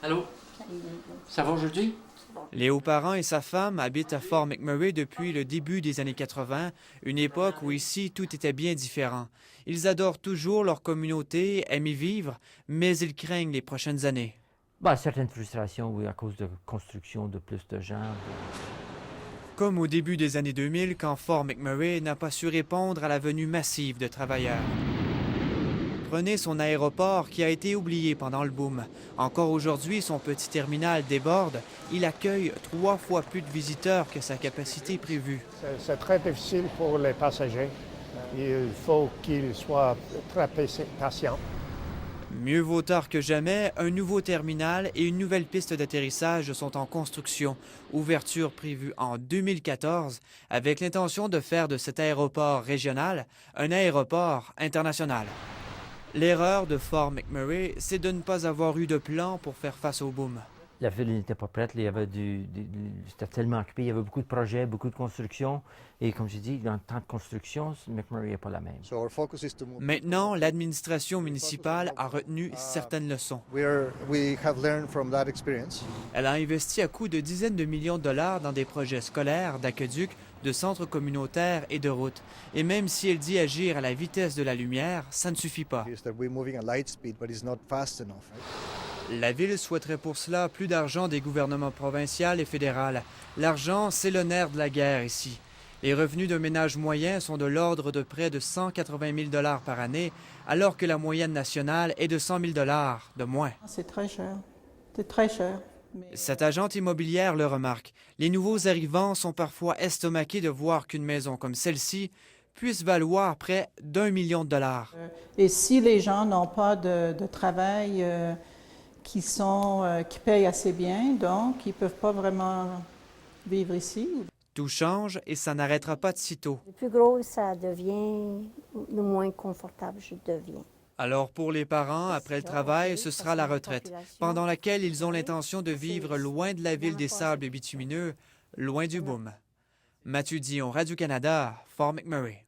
Allô? Ça va aujourd'hui? Léo Parent et sa femme habitent à Fort McMurray depuis le début des années 80, une époque où ici tout était bien différent. Ils adorent toujours leur communauté, aiment y vivre, mais ils craignent les prochaines années. Certaines frustrations, oui, à cause de construction de plus de gens. Comme au début des années 2000, quand Fort McMurray n'a pas su répondre à la venue massive de travailleurs. Prenez son aéroport qui a été oublié pendant le boom. Encore aujourd'hui, son petit terminal déborde. Il accueille 3 fois plus de visiteurs que sa capacité prévue. C'est très difficile pour les passagers. Il faut qu'ils soient très patients. Mieux vaut tard que jamais, un nouveau terminal et une nouvelle piste d'atterrissage sont en construction. Ouverture prévue en 2014 avec l'intention de faire de cet aéroport régional un aéroport international. L'erreur de Fort McMurray, c'est de ne pas avoir eu de plan pour faire face au boom. La ville n'était pas prête, il y avait c'était tellement occupé, il y avait beaucoup de projets, beaucoup de constructions. Et comme je dis, dans le temps de construction, McMurray n'est pas la même. Maintenant, l'administration municipale a retenu certaines leçons. Elle a investi à coût de dizaines de millions de dollars dans des projets scolaires, d'aqueducs, de centres communautaires et de routes. Et même si elle dit agir à la vitesse de la lumière, ça ne suffit pas. La ville souhaiterait pour cela plus d'argent des gouvernements provincial et fédéral. L'argent, c'est le nerf de la guerre ici. Les revenus d'un ménage moyen sont de l'ordre de près de 180 000 $ par année, alors que la moyenne nationale est de 100 000 $ de moins. C'est très cher. C'est très cher. Cette agente immobilière le remarque. Les nouveaux arrivants sont parfois estomaqués de voir qu'une maison comme celle-ci puisse valoir près d'1 million de dollars. Et si les gens n'ont pas de travail qui payent assez bien, donc ils ne peuvent pas vraiment vivre ici. Tout change et ça n'arrêtera pas de sitôt. Le plus gros, ça devient le moins confortable, je deviens. Alors pour les parents, après le travail, ce sera la retraite, pendant laquelle ils ont l'intention de vivre loin de la ville des sables bitumineux, loin du boom. Mathieu Dion, Radio-Canada, Fort McMurray.